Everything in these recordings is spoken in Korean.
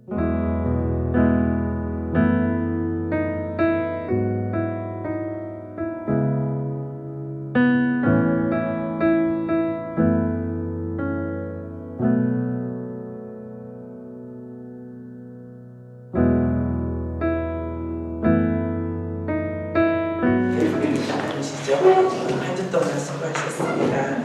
한 주 동안 수고하셨습니다.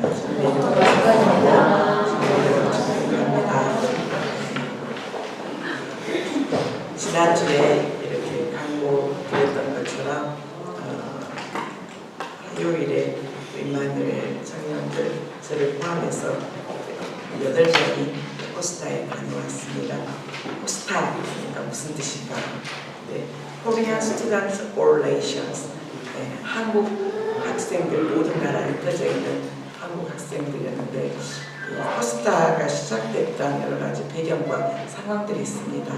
지난주에 이렇게 강구드렸던 것처럼 화요일에 임마누엘 청년들 저를 포함해서 8명이 코스타에 다녀왔습니다. 코스타 그러니까 무슨 뜻인가? 네, Korean Students for Relations. 네, 한국 학생들, 모든 나라에 흩어져 있는 한국 학생들이었는데 코스타가 시작됐던 여러 가지 배경과 상황들이 있습니다.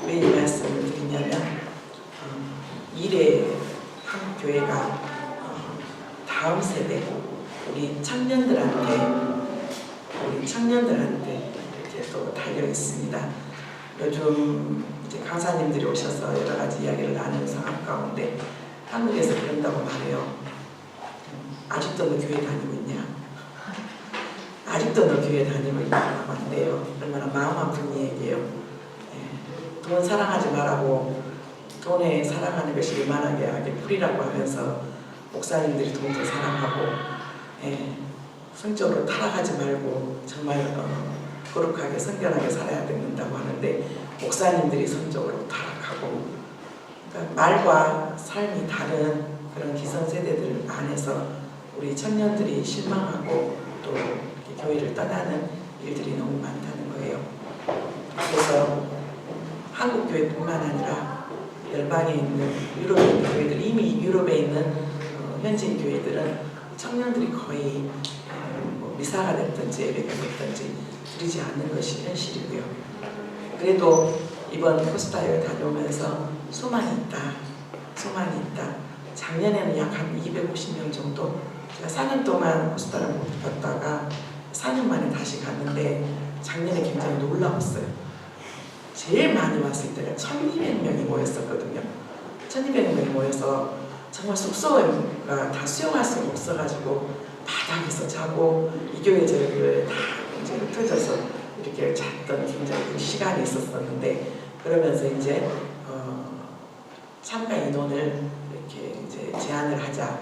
왜 이 말씀을 드리냐면 미래의 한국 교회가 다음 세대 우리 청년들한테 이렇게 또 달려 있습니다. 요즘 이제 강사님들이 오셔서 여러 가지 이야기를 나누는 상황 가운데 한국에서 그런다고 말해요. 아직도 너 교회 다니고 있냐? 아직도 너 교회 다니고 있냐고 한대요. 얼마나 마음 아픈 얘기예요. 돈 사랑하지 말라고 돈에 사랑하는 것이 이만하게 불이라고 하면서 목사님들이 돈도 사랑하고 성적으로 타락하지 말고 정말 거룩하게 성결하게 살아야 된다고 하는데 목사님들이 성적으로 타락하고 그러니까 말과 삶이 다른 그런 기성세대들 안에서 우리 청년들이 실망하고 또 이렇게 교회를 떠나는 일들이 너무 많다는 거예요. 그래서 한국 교회뿐만 아니라 열방에 있는 유럽의 교회들, 이미 유럽에 있는 현지인 교회들은 청년들이 거의 미사가 됐든지 예배가 됐든지 드리지 않는 것이 현실이고요. 그래도 이번 코스타에 다녀오면서 소망이 있다. 작년에는 약 한 250명 정도, 제가 4년 동안 코스타를 못 갔다가 4년 만에 다시 갔는데 작년에 굉장히 놀라웠어요. 제일 많이 왔을 때가 1200명이 모였었거든요. 1200명이 모여서 정말 숙소가 다 수용할 수가 없어가지고 바닥에서 자고 이 교회 저 교회 다 이제 흩어져서 이렇게 잤던 굉장히 시간이 있었었는데 그러면서 이제 참가 인원을 이렇게 이제 제한을 하자,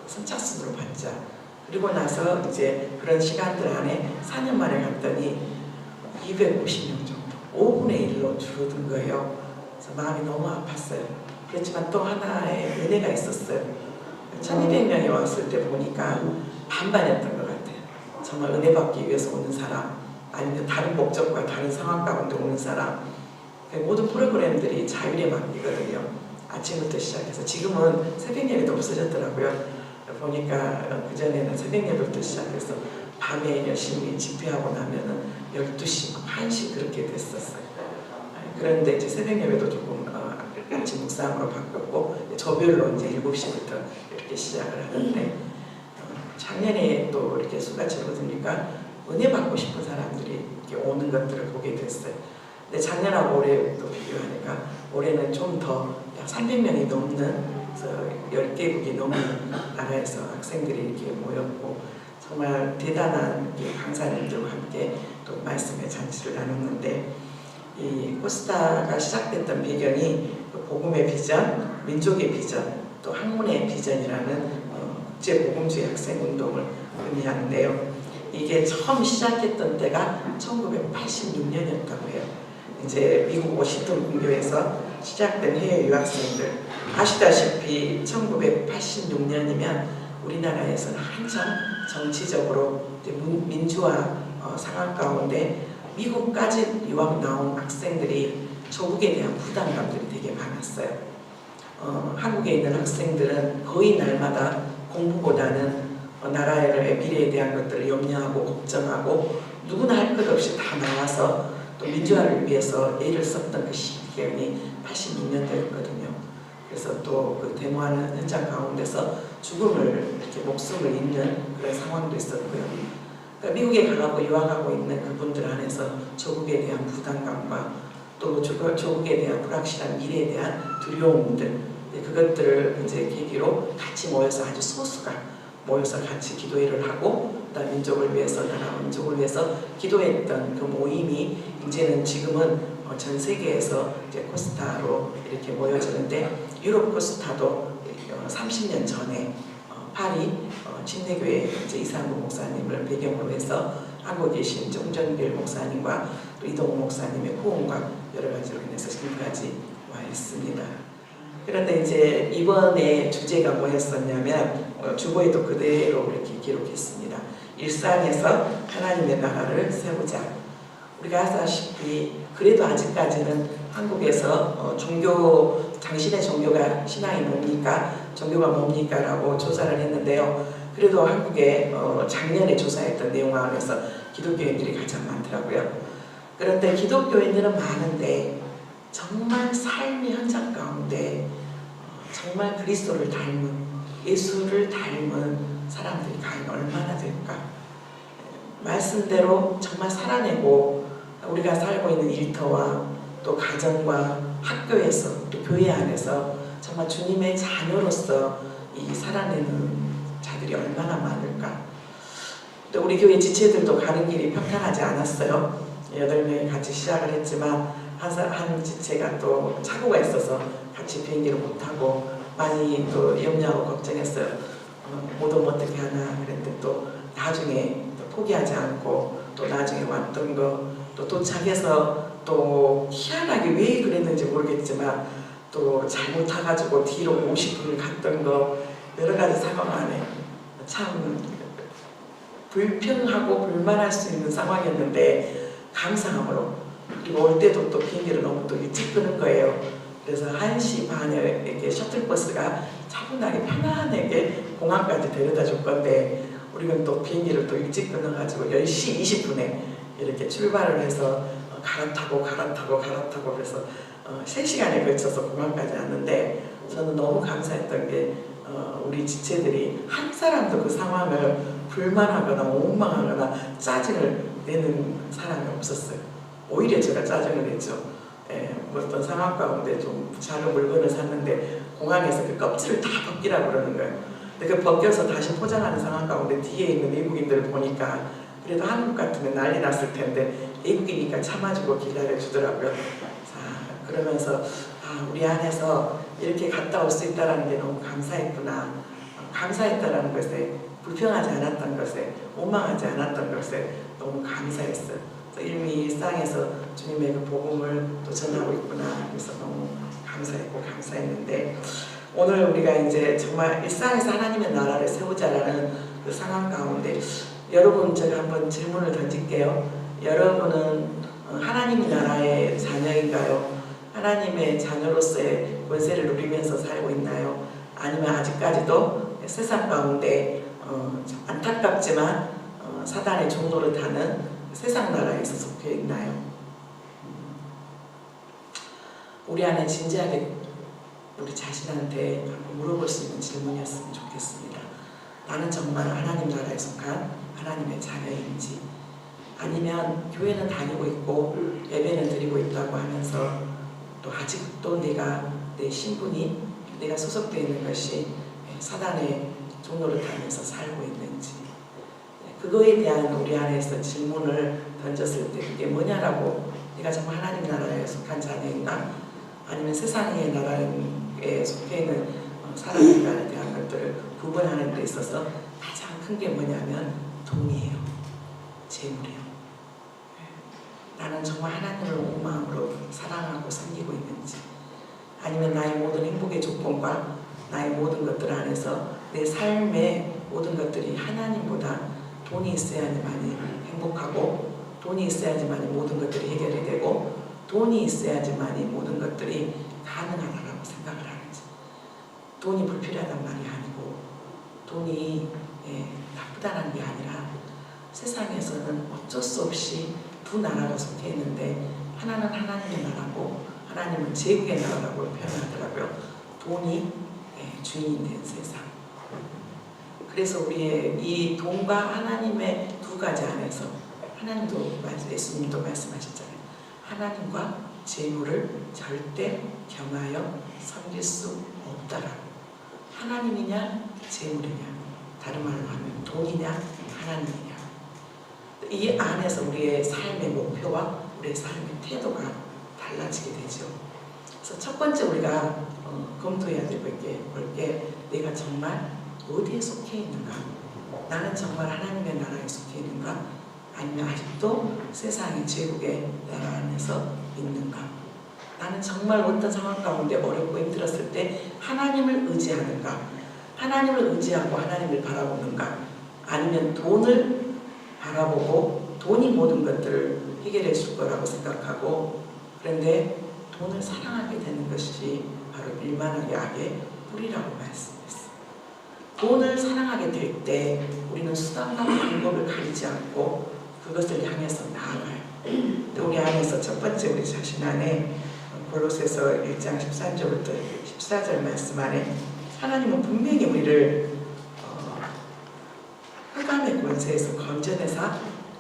선착순으로 받자. 그리고 나서 이제 그런 시간들 안에 4년 만에 갔더니 250명 정도, 5분의 1로 줄어든 거예요. 그래서 마음이 너무 아팠어요. 그렇지만 또 하나의 은혜가 있었어요. 1200명이 왔을 때 보니까 반반이었던 것 같아요. 정말 은혜 받기 위해서 오는 사람, 아니면 다른 목적과 다른 상황 가운데 오는 사람. 모든 프로그램들이 자율에 맡기거든요. 아침부터 시작해서 지금은 새벽 예배도 없어졌더라고요. 보니까 그전에는 새벽 예배부터 시작해서 밤에 열심히 집회하고 나면은 12시, 1시 그렇게 됐었어요. 그런데 이제 새벽 예배도 조금 아침 묵상으로 바꿨고 저별로 이제 7시부터 이렇게 시작을 하는데 작년에 또 이렇게 수가 적어지니까 은혜 받고 싶은 사람들이 이렇게 오는 것들을 보게 됐어요. 근데 작년하고 올해 또 비교하니까 올해는 좀 더 약 300명이 넘는 10개국이 넘는 나라에서 학생들이 이렇게 모였고 정말 대단한 강사님들과 함께 또 말씀의 잔치를 나눴는데 이 코스타가 시작됐던 배경이 복음의 비전, 민족의 비전, 또 학문의 비전이라는 국제복음주의 학생운동을 의미하는데요. 이게 처음 시작했던 때가 1986년이었다고 해요. 이제 미국 워싱턴 공교에서 시작된 해외 유학생들, 아시다시피 1986년이면 우리나라에서는 한참 정치적으로 민주화 상황 가운데 미국까지 유학 나온 학생들이 조국에 대한 부담감들이 되게 많았어요. 한국에 있는 학생들은 거의 날마다 공부보다는 나라의 미래에 대한 것들을 염려하고 걱정하고 누구나 할 것 없이 다 나와서 또 민주화를 위해서 애를 썼던 그 시기이 86년도였거든요. 그래서 또 그 데모하는 현장 가운데서 죽음을 이렇게 목숨을 잃는 그런 상황도 있었고요. 그러니까 미국에 가고 유학하고 있는 그분들 안에서 조국에 대한 부담감과 또 조국에 대한 불확실한 미래에 대한 두려움들, 그것들을 이제 계기로 같이 모여서 아주 소수가 모여서 같이 기도회를 하고, 그다음 민족을 위해서, 나라 민족을 위해서 기도했던 그 모임이 이제는 지금은 전 세계에서 이제 코스타로 이렇게 모여지는데, 유럽 코스타도 30년 전에 파리 침례교회 이제 이상구 목사님을 배경으로 해서 한국에 계신 홍정길 목사님과 또 이동욱 목사님의 호응과 여러 가지로 인해서 지금까지 와 있습니다. 그런데 이제 이번에 주제가 뭐였었냐면 주보에도 그대로 이렇게 기록했습니다. 일상에서 하나님의 나라를 세우자. 우리가 아시다시피 그래도 아직까지는 한국에서 당신의 종교가 신앙이 뭡니까? 종교가 뭡니까? 라고 조사를 했는데요. 그래도 한국에 작년에 조사했던 내용 안에서 기독교인들이 가장 많더라고요. 그런데 기독교인들은 많은데 정말 삶의 현장 가운데 정말 그리스도를 닮은, 예수를 닮은 사람들이 과연 얼마나 될까? 말씀대로 정말 살아내고, 우리가 살고 있는 일터와 또 가정과 학교에서 또 교회 안에서 정말 주님의 자녀로서 이 살아내는 자들이 얼마나 많을까? 또 우리 교회 지체들도 가는 길이 평탄하지 않았어요. 8명이 같이 시작을 했지만 한 지체가 또 착오가 있어서 같이 비행기를 못 타고 많이 또 염려하고 걱정했어요. 못 오면 어떻게 하나 그랬는데 또 나중에 또 포기하지 않고 또 나중에 왔던 거, 또 도착해서 또 희한하게 왜 그랬는지 모르겠지만 또 잘못 타가지고 뒤로 50분을 갔던 거, 여러 가지 상황 안에 참 불평하고 불만할 수 있는 상황이었는데 감사함으로, 그리고 올 때도 또 비행기를 너무 또 일찍 끄는 거예요. 그래서 1시 반에 이렇게 셔틀버스가 차분하게 편안하게 공항까지 데려다 줄 건데, 우리는 또 비행기를 또 일찍 끊어가지고 10시 20분에 이렇게 출발을 해서 갈아타고 그래서 3시간에 걸쳐서 공항까지 왔는데, 저는 너무 감사했던 게 우리 지체들이 한 사람도 그 상황을 불만하거나 원망하거나 짜증을 내는 사람이 없었어요. 오히려 제가 짜증을 냈죠. 어떤 상황 가운데 좀 작은 물건을 샀는데 공항에서 그 껍질을 다 벗기라고 그러는 거예요. 근데 그 벗겨서 다시 포장하는 상황 가운데 뒤에 있는 외국인들을 보니까 그래도 한국 같으면 난리 났을 텐데 외국이니까 참아주고 기다려주더라고요. 자, 그러면서 우리 안에서 이렇게 갔다 올 수 있다는 게 너무 감사했구나. 감사했다는 것에, 불평하지 않았던 것에, 원망하지 않았던 것에 너무 감사했어요. 이미 일상에서 주님의 그 복음을 또 전하고 있구나. 그래서 너무 감사했는데, 오늘 우리가 이제 정말 일상에서 하나님의 나라를 세우자라는 그 상황 가운데 여러분, 제가 한번 질문을 던질게요. 여러분은 하나님의 나라의 자녀인가요? 하나님의 자녀로서의 권세를 누리면서 살고 있나요? 아니면 아직까지도 세상 가운데 안타깝지만 사단의 종노릇 하는 세상 나라에서 속해 있나요? 우리 안에 진지하게 우리 자신한테 한번 물어볼 수 있는 질문이었으면 좋겠습니다. 나는 정말 하나님 나라에 속한 하나님의 자녀인지, 아니면 교회는 다니고 있고 예배는 드리고 있다고 하면서 또 아직도 내 신분이, 내가 소속되어 있는 것이 사단의 종노릇 하면서 살고 있는지, 그거에 대한 우리 안에서 질문을 던졌을 때 그게 뭐냐라고, 내가 정말 하나님 나라에 속한 자녀인가, 아니면 세상의 나라에 속해 있는 사람인가에 대한 것들을 구분하는 데 있어서 가장 큰 게 뭐냐면 돈이에요. 재물이에요. 나는 정말 하나님을 온 마음으로 사랑하고 섬기고 있는지, 아니면 나의 모든 행복의 조건과 나의 모든 것들 안에서 내 삶의 모든 것들이 하나님보다 돈이 있어야지만이 행복하고, 돈이 있어야지만이 모든 것들이 해결이 되고, 돈이 있어야지만이 모든 것들이 가능하다고 생각을 하는지. 돈이 불필요하단 말이 아니고, 돈이 나쁘다는 게 아니라 세상에서는 어쩔 수 없이 두 나라가 속해 있는데, 하나는 하나님의 나라고 하나님은 제국의 나라라고 표현하더라고요. 돈이 주인이 된 세상. 그래서 우리의 이 돈과 하나님의 두 가지 안에서, 하나님도 예수님도 말씀하셨잖아요. 하나님과 재물을 절대 경하여 섬길 수 없다라고. 하나님이냐 재물이냐, 다른 말로 하면 돈이냐 하나님이냐. 이 안에서 우리의 삶의 목표와 우리의 삶의 태도가 달라지게 되죠. 그래서 첫 번째 우리가 검토해야 될 게 내가 정말 어디에 속해 있는가? 나는 정말 하나님의 나라에 속해 있는가? 아니면 아직도 세상의 제국의 나라 안에서 있는가? 나는 정말 어떤 상황 가운데 어렵고 힘들었을 때 하나님을 의지하는가? 하나님을 의지하고 하나님을 바라보는가? 아니면 돈을 바라보고 돈이 모든 것들을 해결해 줄 거라고 생각하고, 그런데 돈을 사랑하게 되는 것이 바로 일만하게 악의 뿌리라고 말씀했어요. 돈을 사랑하게 될 때 우리는 수단과 방법을 가리지 않고 그것을 향해서 나아가요. 우리 안에서 첫 번째 우리 자신 안에 골로새서 1장 13절부터 14절 말씀 안에 하나님은 분명히 우리를 흑암의 권세에서 건져내사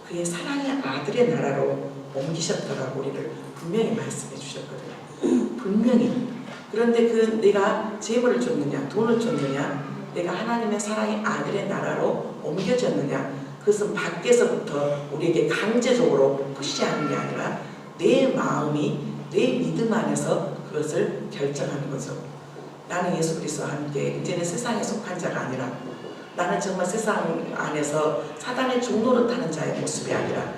그의 사랑의 아들의 나라로 옮기셨더라고 우리를 분명히 말씀해 주셨거든요. 분명히. 그런데 내가 재물을 줬느냐 돈을 줬느냐, 내가 하나님의 사랑의 아들의 나라로 옮겨졌느냐, 그것은 밖에서부터 우리에게 강제적으로 푸시하는 게 아니라 내 마음이 내 믿음 안에서 그것을 결정하는 거죠. 나는 예수 그리스도와 함께 이제는 세상에 속한 자가 아니라, 나는 정말 세상 안에서 사단의 종노릇하는 자의 모습이 아니라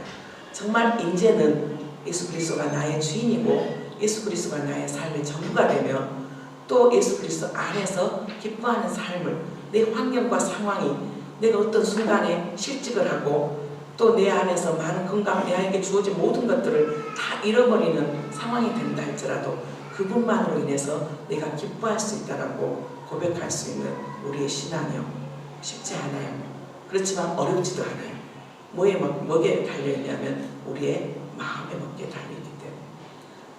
정말 이제는 예수 그리스도가 나의 주인이고 예수 그리스도가 나의 삶의 전부가 되며 또 예수 그리스도 안에서 기뻐하는 삶을, 내 환경과 상황이 내가 어떤 순간에 실직을 하고 또 내 안에서 많은 건강, 내에게 주어진 모든 것들을 다 잃어버리는 상황이 된다 할지라도 그분만으로 인해서 내가 기뻐할 수 있다라고 고백할 수 있는 우리의 신앙이요. 쉽지 않아요. 그렇지만 어렵지도 않아요. 뭐에 달려있냐면 우리의 마음의 먹기에 달려있기 때문에.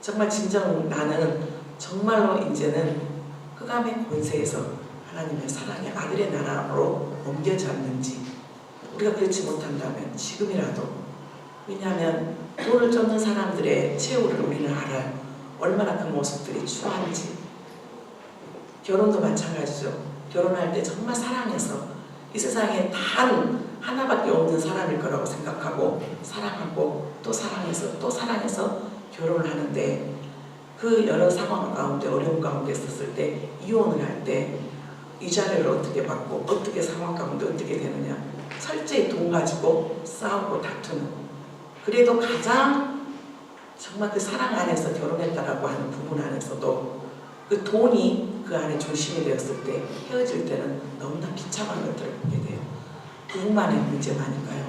정말 진정 나는 정말로 이제는 흑암의 권세에서 하나님의 사랑의 아들의 나라로 옮겨졌는지, 우리가 그렇지 못한다면 지금이라도, 왜냐하면 돈을 쫓는 사람들의 최후를 우리는 알아요. 얼마나 그 모습들이 추한지. 결혼도 마찬가지죠. 결혼할 때 정말 사랑해서 이 세상에 단 하나밖에 없는 사람일 거라고 생각하고 사랑하고 또 사랑해서 또 사랑해서 결혼을 하는데, 그 여러 상황 가운데 어려운 가운데 있었을 때 이혼을 할 때 이자를 어떻게 받고 어떻게 상황 가운데 어떻게 되느냐, 철저히 돈 가지고 싸우고 다투는. 그래도 가장 정말 그 사랑 안에서 결혼했다라고 하는 부분 안에서도 그 돈이 그 안에 중심이 되었을 때 헤어질 때는 너무나 비참한 것들을 보게 돼요. 부부만의 문제만인가요?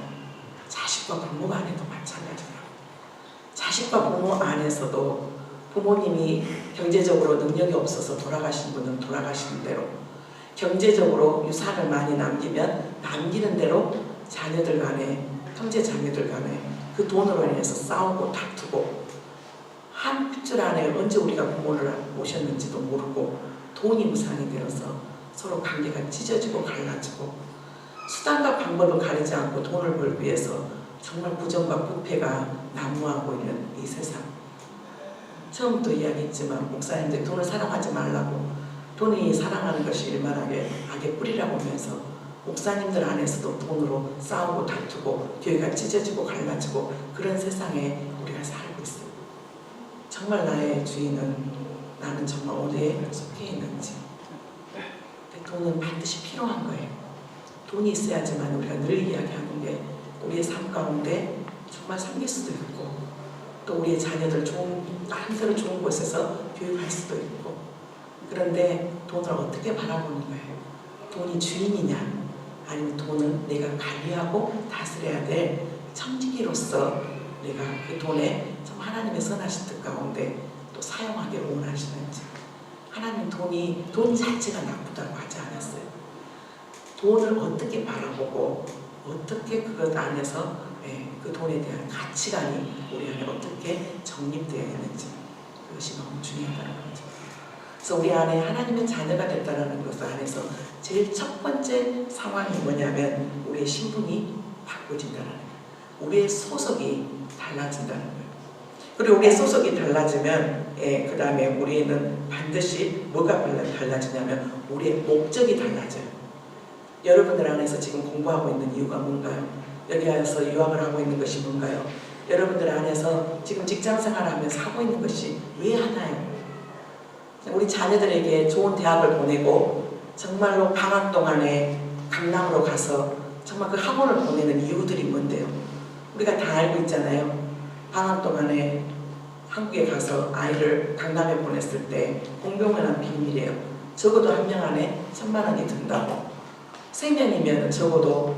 자식과 부모 간에도 마찬가지예요. 자식과 부모 안에서도 부모님이 경제적으로 능력이 없어서 돌아가신 분은 돌아가시는 대로, 경제적으로 유산을 많이 남기면 남기는 대로 자녀들 간에, 형제 자매들 간에 그 돈으로 인해서 싸우고 다투고, 한 핏줄 안에 언제 우리가 부모를 모셨는지도 모르고 돈이 무상이 되어서 서로 관계가 찢어지고 갈라지고, 수단과 방법을 가리지 않고 돈을 벌기 위해서 정말 부정과 부패가 난무하고 있는 이 세상. 처음부터 이야기했지만 목사님들 돈을 사랑하지 말라고, 돈이 사랑하는 것이 일만하게 악의 뿌리라고 하면서 목사님들 안에서도 돈으로 싸우고 다투고 교회가 찢어지고 갈라지고 그런 세상에 우리가 살고 있어요. 정말 나의 주인은, 나는 정말 어디에 속해 있는지. 돈은 반드시 필요한 거예요. 돈이 있어야지만 우리가 늘 이야기하는 게 우리의 삶 가운데 정말 섬길 수도 있고 또 우리의 자녀들 나름대로 좋은 곳에서 교육할 수도 있고. 그런데 돈을 어떻게 바라보는 거예요? 돈이 주인이냐, 아니면 돈은 내가 관리하고 다스려야 될 청지기로서 내가 그 돈에 좀 하나님의 선하신 뜻 가운데 또 사용하기를 원하시는지. 하나님 돈 자체가 나쁘다고 하지 않았어요. 돈을 어떻게 바라보고 어떻게 그것 안에서 그 돈에 대한 가치관이 우리 안에 어떻게 정립되어 있는지, 그것이 너무 중요하다는 거죠. 그래서 우리 안에 하나님의 자녀가 됐다는 것 안에서 제일 첫 번째 상황이 뭐냐면 우리의 신분이 바꿔진다는 거예요. 우리의 소속이 달라진다는 거예요. 그리고 우리의 소속이 달라지면 그 다음에 우리는 반드시 뭐가 달라지냐면 우리의 목적이 달라져요. 여러분들 안에서 지금 공부하고 있는 이유가 뭔가요? 여기 와서 유학을 하고 있는 것이 뭔가요? 여러분들 안에서 지금 직장생활을 하면서 하고 있는 것이 왜 하나요? 우리 자녀들에게 좋은 대학을 보내고 정말로 방학 동안에 강남으로 가서 정말 그 학원을 보내는 이유들이 뭔데요? 우리가 다 알고 있잖아요. 방학 동안에 한국에 가서 아이를 강남에 보냈을 때 공공연한 비밀이에요. 적어도 한 명 안에 1,000만 원이 든다고. 3명이면 적어도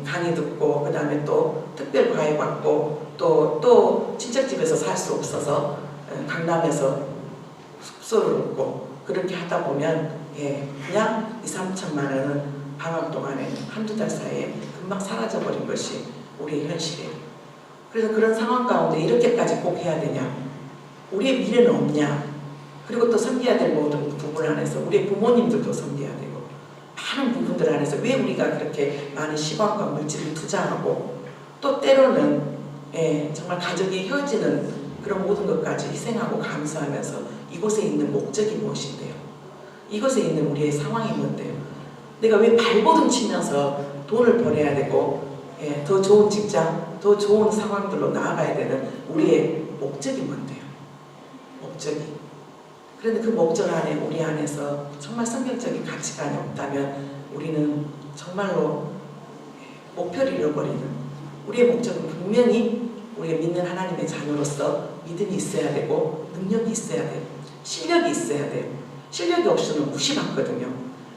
강의 듣고 그 다음에 또 특별 과외 받고 또 친척집에서 살 수 없어서 강남에서 숙소를 얻고 그렇게 하다 보면 그냥 2-3천만 원은 방학 동안에 한두 달 사이에 금방 사라져버린 것이 우리의 현실이에요. 그래서 그런 상황 가운데 이렇게까지 꼭 해야 되냐? 우리의 미래는 없냐? 그리고 또 섬겨야 될 모든 부분 안에서 우리의 부모님들도 섬겨야 되고 많은 부분들 안에서 왜 우리가 그렇게 많은 시간과 물질을 투자하고 또 때로는 정말 가족이 헤어지는 그런 모든 것까지 희생하고 감수하면서 이곳에 있는 목적이 무엇인데요? 이곳에 있는 우리의 상황이 뭔데요? 내가 왜 발버둥 치면서 돈을 벌어야 되고 더 좋은 직장, 더 좋은 상황들로 나아가야 되는 우리의 목적이 뭔데요? 목적이. 그런데 그 목적 안에 우리 안에서 정말 성경적인 가치관이 없다면 우리는 정말로 목표를 잃어버리는 우리의 목적은 분명히 우리가 믿는 하나님의 자녀로서 믿음이 있어야 되고 능력이 있어야 돼요. 실력이 있어야 돼요. 실력이 없으면 무시받거든요.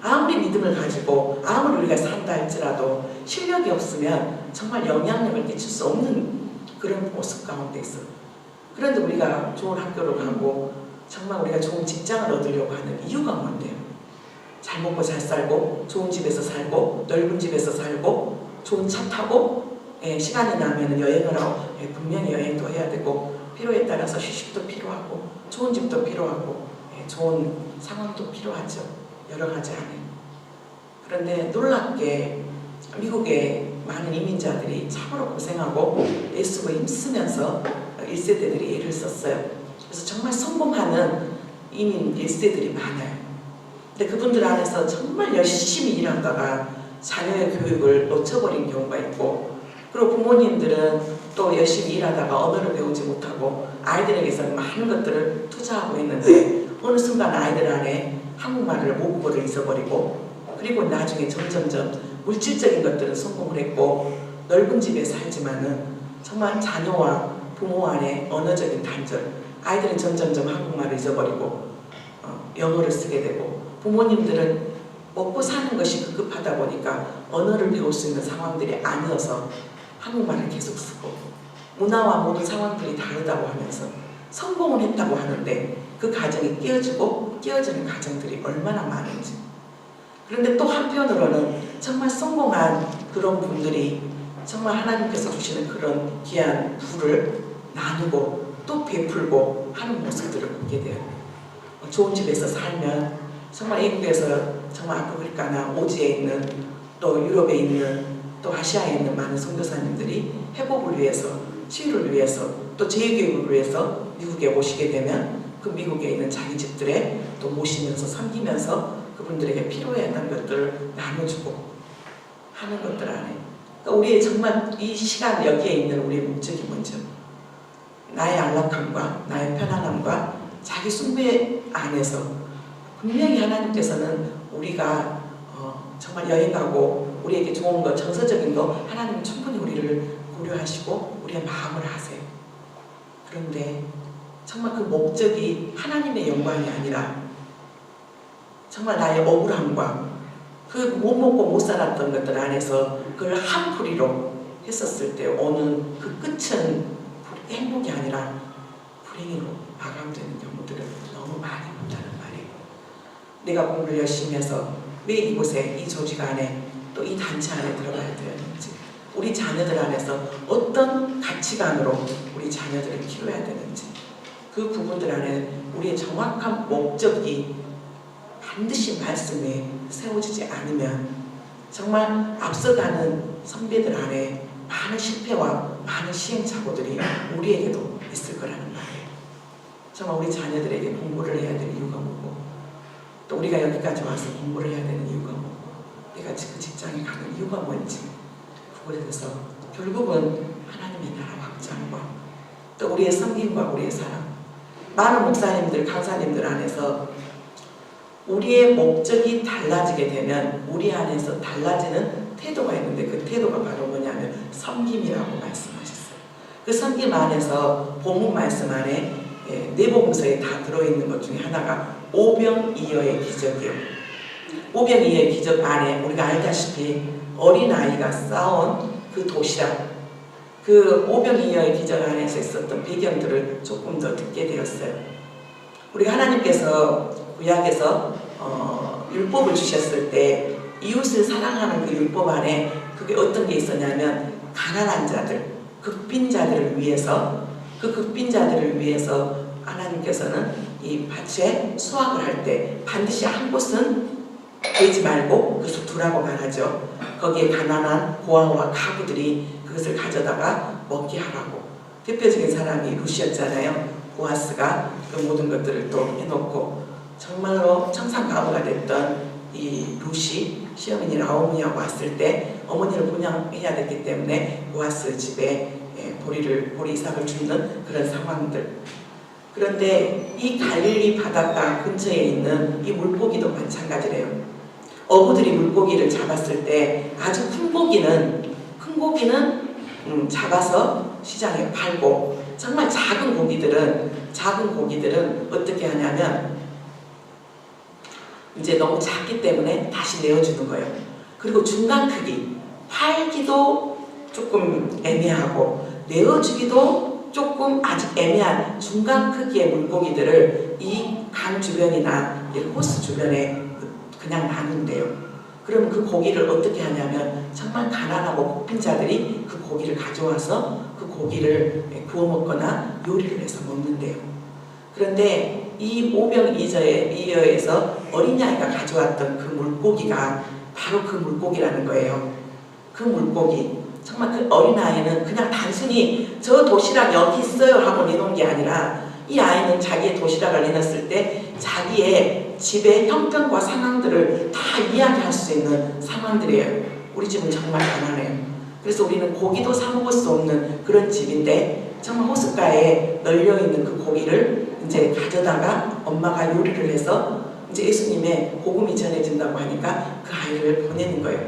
아무리 믿음을 가지고 아무리 우리가 산다 할지라도 실력이 없으면 정말 영향력을 끼칠 수 없는 그런 모습 가운데 있어요. 그런데 우리가 좋은 학교를 가고 정말 우리가 좋은 직장을 얻으려고 하는 이유가 뭔데요? 잘 먹고 잘 살고 좋은 집에서 살고 넓은 집에서 살고 좋은 차 타고 시간이 나면 여행을 하고 분명히 여행도 해야 되고 필요에 따라서 휴식도 필요하고 좋은 집도 필요하고 좋은 상황도 필요하죠. 여러 가지 안에. 그런데 놀랍게 미국의 많은 이민자들이 참으로 고생하고 애쓰고 힘쓰면서 1세대들이 애를 썼어요. 그래서 정말 성공하는 이민 1세들이 많아요. 근데 그분들 안에서 정말 열심히 일하다가 자녀의 교육을 놓쳐버린 경우가 있고 그리고 부모님들은 또 열심히 일하다가 언어를 배우지 못하고 아이들에게서 많은 것들을 투자하고 있는데 어느 순간 아이들 안에 한국말을 모국어를 잊어버리고 그리고 나중에 점점점 물질적인 것들은 성공을 했고 넓은 집에 살지만은 정말 자녀와 부모 안에 언어적인 단절 아이들은 점점점 한국말을 잊어버리고 영어를 쓰게 되고 부모님들은 먹고 사는 것이 급급하다 보니까 언어를 배울 수 있는 상황들이 아니어서 한국말을 계속 쓰고 문화와 모든 상황들이 다르다고 하면서 성공을 했다고 하는데 그 가정이 깨어지고 깨어지는 가정들이 얼마나 많은지. 그런데 또 한편으로는 정말 성공한 그런 분들이 정말 하나님께서 주시는 그런 귀한 부를 나누고 또 베풀고 하는 모습들을 보게 돼요. 좋은 집에서 살면 정말 외국에서 정말 아프리카나 오지에 있는 또 유럽에 있는 또 아시아에 있는 많은 선교사님들이 회복을 위해서 치유를 위해서 또 재교육을 위해서 미국에 오시게 되면 그 미국에 있는 자기 집들에 또 모시면서 섬기면서 그분들에게 필요했던 것들을 나눠주고 하는 것들 안에 그러니까 우리의 정말 이 시간 여기에 있는 우리의 목적이 뭔지 나의 안락함과 나의 편안함과 자기 숭배 안에서 분명히 하나님께서는 우리가 정말 여행 가고 우리에게 좋은 것, 정서적인 것 하나님은 충분히 우리를 고려하시고 우리의 마음을 아세요. 그런데 정말 그 목적이 하나님의 영광이 아니라 정말 나의 억울함과 그 못 먹고 못 살았던 것들 안에서 그걸 한풀이로 했었을 때 오는 그 끝은 행복이 아니라 불행으로 마감되는 경우들을 너무 많이 본다는 말이에요. 내가 공부를 열심히 해서 왜 이곳에 이 조직 안에 또 이 단체 안에 들어가야 되는지 우리 자녀들 안에서 어떤 가치관으로 우리 자녀들을 키워야 되는지 그 부분들 안에 우리의 정확한 목적이 반드시 말씀에 세워지지 않으면 정말 앞서가는 선배들 안에 많은 실패와 많은 시행착오들이 우리에게도 있을 거라는 말이에요. 정말 우리 자녀들에게 공부를 해야 될 이유가 뭐고, 또 우리가 여기까지 와서 공부를 해야 되는 이유가 뭐고, 내가 그 직장에 가는 이유가 뭔지, 그거에 대해서 결국은 하나님의 나라 확장과 또 우리의 섬김과 우리의 사랑, 많은 목사님들, 강사님들 안에서 우리의 목적이 달라지게 되면 우리 안에서 달라지는 태도가 있는데, 그 태도가 바로 뭐냐면 섬김이라고 말씀하셨어요. 그 섬김 안에서 본문 말씀 안에 내복음서에 다 들어있는 것 중에 하나가 오병이어의 기적이에요. 오병이어의 기적 안에 우리가 알다시피 어린아이가 쌓은 그 도시락, 그 오병이어의 기적 안에서 있었던 배경들을 조금 더 듣게 되었어요. 우리 하나님께서 구약에서 율법을 주셨을 때 이웃을 사랑하는 그 율법 안에 그게 어떤 게 있었냐면, 가난한 자들, 극빈자들을 위해서, 그 극빈자들을 위해서 하나님께서는 이 밭에 수확을 할 때 반드시 한 곳은 베지 말고 그것을 두라고 말하죠. 거기에 가난한 고아와 가부들이 그것을 가져다가 먹게 하라고. 대표적인 사람이 루시였잖아요. 보아스가 그 모든 것들을 또 해놓고, 정말로 청산가부가 됐던 이 루시, 시어머니 나오미하고 왔을 때 어머니를 분양해야 됐기 때문에 보아스 집에 보리 이삭을 주는 그런 상황들. 그런데 이 갈릴리 바닷가 근처에 있는 이 물고기도 마찬가지래요. 어부들이 물고기를 잡았을 때 아주 큰 고기는 잡아서 시장에 팔고, 정말 작은 고기들은 어떻게 하냐면 이제 너무 작기 때문에 다시 내어주는 거예요. 그리고 중간 크기, 팔기도 조금 애매하고 내어주기도 조금 아직 애매한 중간 크기의 물고기들을 이 강 주변이나 호수 주변에 그냥 나눈대요. 그럼 그 고기를 어떻게 하냐면, 정말 가난하고 고빈자들이 그 고기를 가져와서 그 고기를 구워 먹거나 요리를 해서 먹는데요. 그런데 이 오병이어에서 어린아이가 가져왔던 그 물고기가 바로 그 물고기라는 거예요. 그 물고기, 정말 그 어린아이는 그냥 단순히 저 도시락 여기 있어요 하고 내놓은 게 아니라, 이 아이는 자기의 도시락을 내놨을 때 자기의 집의 형편과 상황들을 다 이야기할 수 있는 상황들이에요. 우리 집은 정말 가난해요. 그래서 우리는 고기도 사 먹을 수 없는 그런 집인데, 정말 호숫가에 널려있는 그 고기를 이제 가져다가 엄마가 요리를 해서 이제 예수님의 복음이 전해진다고 하니까 그 아이를 보내는 거예요.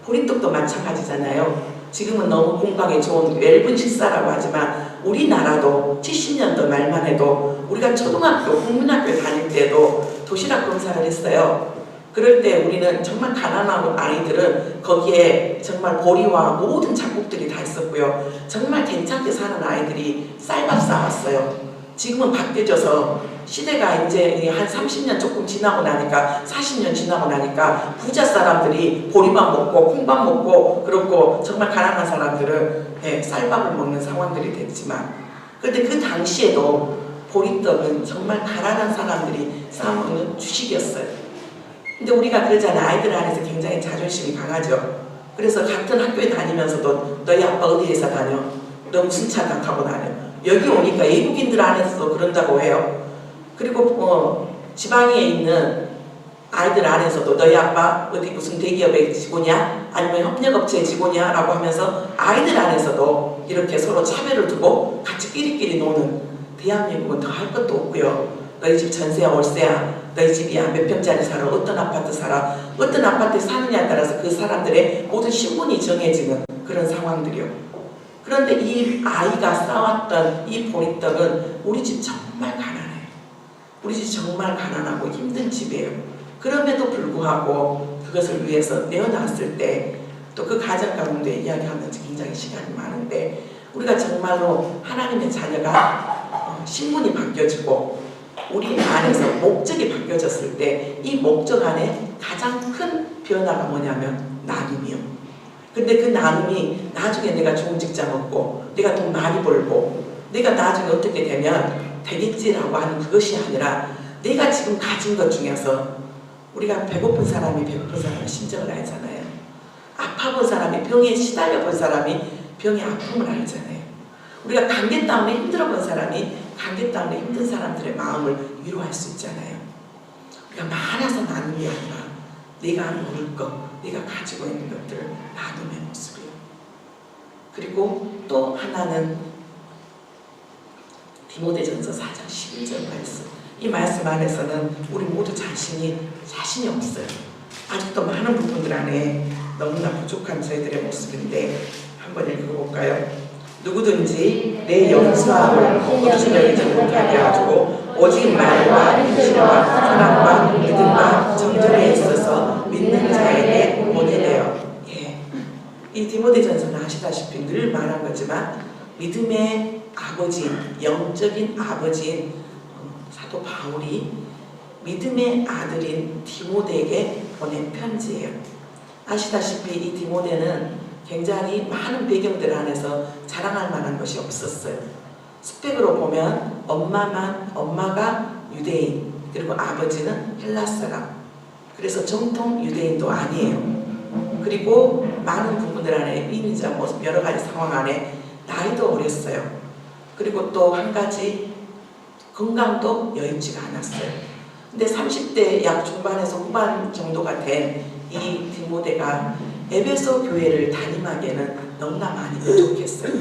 보리떡도 마찬가지잖아요. 지금은 너무 건강에 좋은 웰분 식사라고 하지만, 우리나라도 70년도 말만 해도 우리가 초등학교, 국민학교 다닐 때도 도시락 검사를 했어요. 그럴 때 우리는 정말 가난한 아이들은 거기에 정말 보리와 모든 작곡들이 다 있었고요. 정말 괜찮게 사는 아이들이 쌀밥 싸왔어요. 지금은 바뀌어져서 시대가 이제 한 30년 조금 지나고 나니까, 40년 지나고 나니까 부자 사람들이 보리밥 먹고 콩밥 먹고, 그렇고 정말 가난한 사람들은 쌀밥을 먹는 상황들이 됐지만, 그런데 그 당시에도 보리떡은 정말 가난한 사람들이 싸먹는 주식이었어요. 근데 우리가 그러잖아요. 아이들 안에서 굉장히 자존심이 강하죠. 그래서 같은 학교에 다니면서도 너희 아빠 어디 회사 다녀? 너 무슨 차 타고 다녀? 여기 오니까 외국인들 안에서도 그런다고 해요. 그리고 지방에 있는 아이들 안에서도 너희 아빠 어디 무슨 대기업의 직원이야? 아니면 협력업체의 직원이야? 라고 하면서 아이들 안에서도 이렇게 서로 차별을 두고 같이 끼리끼리 노는, 대한민국은 더 할 것도 없고요. 너희 집 전세야 월세야, 너희 집이야 몇 평짜리 살아, 어떤 아파트 살아, 어떤 아파트에 사느냐에 따라서 그 사람들의 모든 신분이 정해지는 그런 상황들이요. 그런데 이 아이가 쌓았던 이 보리떡은 우리 집 정말 가난해요. 우리 집 정말 가난하고 힘든 집이에요. 그럼에도 불구하고 그것을 위해서 내어놨을 때, 또 그 가정 가운데 이야기하면서 굉장히 시간이 많은데, 우리가 정말로 하나님의 자녀가 신분이 바뀌어지고 우리 안에서 목적이 바뀌어졌을 때, 이 목적 안에 가장 큰 변화가 뭐냐면 나눔이요. 근데 그 나눔이 나중에 내가 좋은 직장 얻고 내가 돈 많이 벌고 내가 나중에 어떻게 되면 되겠지라고 하는 그것이 아니라, 내가 지금 가진 것 중에서, 우리가 배고픈 사람이 배고픈 사람의 심정을 알잖아요. 아파본 사람이, 병에 시달려 본 사람이 병의 아픔을 알잖아요. 우리가 관계 때문에 힘들어 본 사람이 관계 때문에 힘든 사람들의 마음을 위로할 수 있잖아요. 우리가 많아서 나누는 게 아니라 내가 모를 것, 내가 가지고 있는 것들을 나눔의 모습이에요. 그리고 또 하나는 디모데전서 4장 11절 말씀. 이 말씀 안에서는 우리 모두 자신이 없어요. 아직도 많은 부분들 안에 너무나 부족한 저희들의 모습인데 한번 읽어볼까요? 누구든지 내 연수함을 헛것이 여기지 못하게 하고 오직 말과 신과 사랑과 믿음과 정절에 있어서 믿는 자에게 보내래요. 이 디모데전서는 아시다시피 늘 말한 거지만 믿음의 아버지, 영적인 아버지인 사도 바울이 믿음의 아들인 디모데에게 보낸 편지예요. 아시다시피 이 디모데는 굉장히 많은 배경들 안에서 자랑할 만한 것이 없었어요. 스펙으로 보면 엄마가 유대인, 그리고 아버지는 헬라 사람. 그래서 정통 유대인도 아니에요. 그리고 많은 부분들 안에 이미지와 모습 여러 가지 상황 안에 나이도 어렸어요. 그리고 또 한 가지 건강도 여의치가 않았어요. 근데 30대 약 중반에서 후반 정도가 된 이 디모데가 에베소 교회를 담임하기에는 너무나 많이 부족했어요.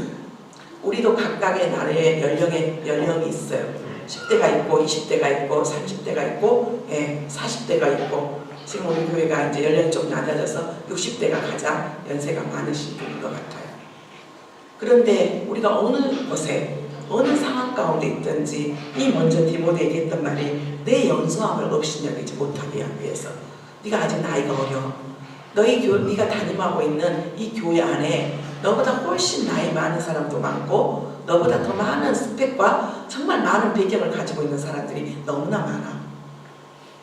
우리도 각각의 나라의 연령이 있어요. 10대가 있고 20대가 있고 30대가 있고 40대가 있고 지금 우리 교회가 이제 연령이 좀 낮아져서 60대가 가장 연세가 많으신 분인 것 같아요. 그런데 우리가 어느 곳에 어느 상황 가운데 있든지 이 먼저 디모데에게 했던 말이 내 연소함을 없이 여기지 못하게 하기 위해서 네가 아직 나이가 어려. 네가 담임하고 있는 이 교회 안에 너보다 훨씬 나이 많은 사람도 많고 너보다 더 많은 스펙과 정말 많은 배경을 가지고 있는 사람들이 너무나 많아.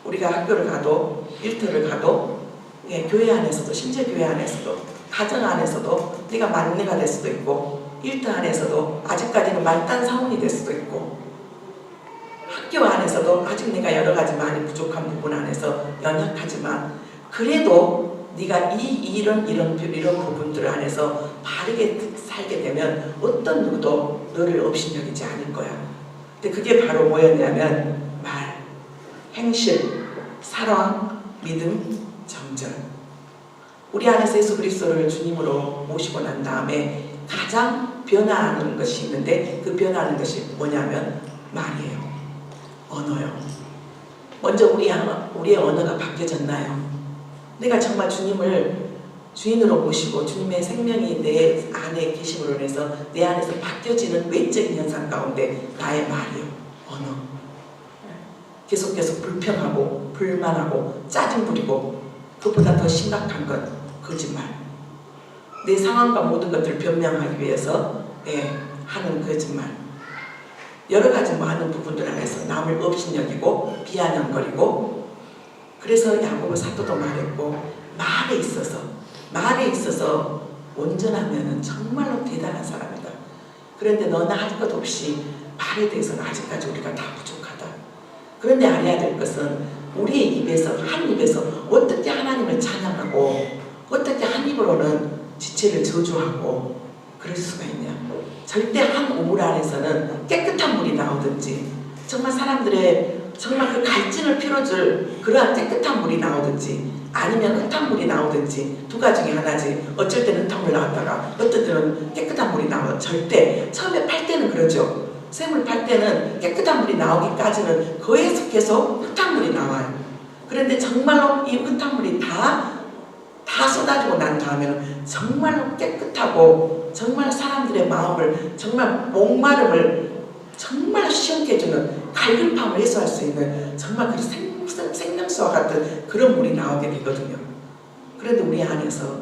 우리가 학교를 가도 일터를 가도 교회 안에서도 심지어 교회 안에서도 가정 안에서도 네가 막내가 될 수도 있고 일터 안에서도 아직까지는 말단 사원이 될 수도 있고 학교 안에서도 아직 내가 여러 가지 많이 부족한 부분 안에서 연약하지만 그래도 네가 이런 부분들 안에서 바르게 살게 되면 어떤 누구도 너를 업신여기지 않을 거야. 근데 그게 바로 뭐였냐면 말, 행실, 사랑, 믿음, 정절. 우리 안에서 예수 그리스도를 주님으로 모시고 난 다음에 가장 변화하는 것이 있는데 그 변화하는 것이 뭐냐면 말이에요. 언어요. 먼저 우리의 언어가 바뀌어졌나요? 내가 정말 주님을 주인으로 모시고 주님의 생명이 내 안에 계심으로 인해서 내 안에서 바뀌어지는 외적인 현상 가운데 나의 말이요. 언어. 계속 불평하고 불만하고 짜증 부리고 그보다 더 심각한 건 거짓말. 내 상황과 모든 것들을 변명하기 위해서 하는 거짓말. 여러 가지 많은 부분들 안에서 남을 업신여기고 비아냥거리고 그래서 야고보 사도도 말했고 말에 있어서 온전하면 정말로 대단한 사람이다. 그런데 너나 할 것 없이 말에 대해서는 아직까지 우리가 다 부족하다. 그런데 알아야 될 것은 우리의 입에서 한 입에서 어떻게 하나님을 찬양하고 어떻게 한 입으로는 지체를 저주하고 그럴 수가 있냐. 절대 한 우물 안에서는 깨끗한 물이 나오든지 정말 사람들의 정말 그 갈증을 피워줄 그러한 깨끗한 물이 나오든지 아니면 흙탕 물이 나오든지 두 가지 중에 하나지. 어쩔 때는 흙탕 물 나왔다가 어떨 때는 깨끗한 물이 나와. 절대 처음에 팔 때는 그러죠. 샘을 팔 때는 깨끗한 물이 나오기까지는 계속 흙탕 물이 나와요. 그런데 정말로 이 흙탕 물이 다 쏟아지고 난 다음에는 정말로 깨끗하고 정말 사람들의 마음을 정말 목마름을 정말 시원케 해주는 갈급함을 해소할 수 있는 정말 그 생명수와 같은 그런 물이 나오게 되거든요. 그런데 우리 안에서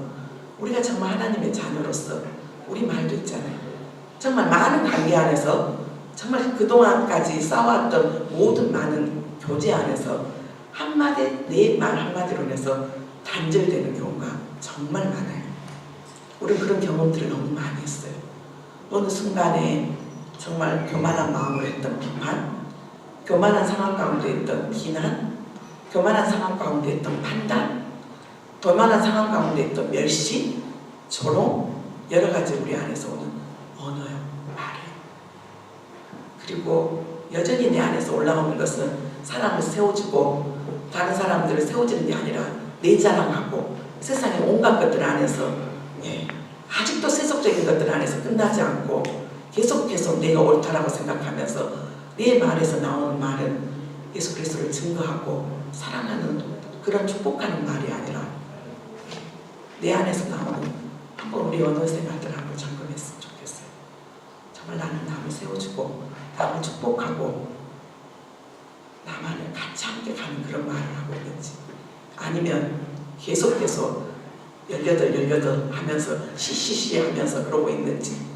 우리가 정말 하나님의 자녀로서 우리 말도 있잖아요. 정말 많은 관계 안에서 정말 그동안까지 쌓아왔던 모든 많은 교제 안에서 한마디 내 말 한마디로 인해서 단절되는 경우가 정말 많아요. 우리는 그런 경험들을 너무 많이 했어요. 어느 순간에 정말 교만한 마음으로 했던 비판, 교만한 상황 가운데 있던 비난, 교만한 상황 가운데 있던 판단, 교만한 상황 가운데 있던 멸시, 조롱, 여러 가지 우리 안에서 오는 언어요, 말이에요. 그리고 여전히 내 안에서 올라오는 것은 사람을 세워주고 다른 사람들을 세워주는 게 아니라 내 자랑하고 세상의 온갖 것들 안에서 아직도 세속적인 것들 안에서 끝나지 않고 계속 내가 옳다라고 생각하면서 내 말에서 나오는 말은 예수 그리스도를 증거하고 사랑하는 그런 축복하는 말이 아니라 내 안에서 나오는 한번 우리 언어 생활들 한번 점검했으면 좋겠어요. 정말 나는 남을 세워주고 남을 축복하고 나만을 같이 함께 가는 그런 말을 하고 있는지 아니면 계속 18 하면서 시시시 하면서 그러고 있는지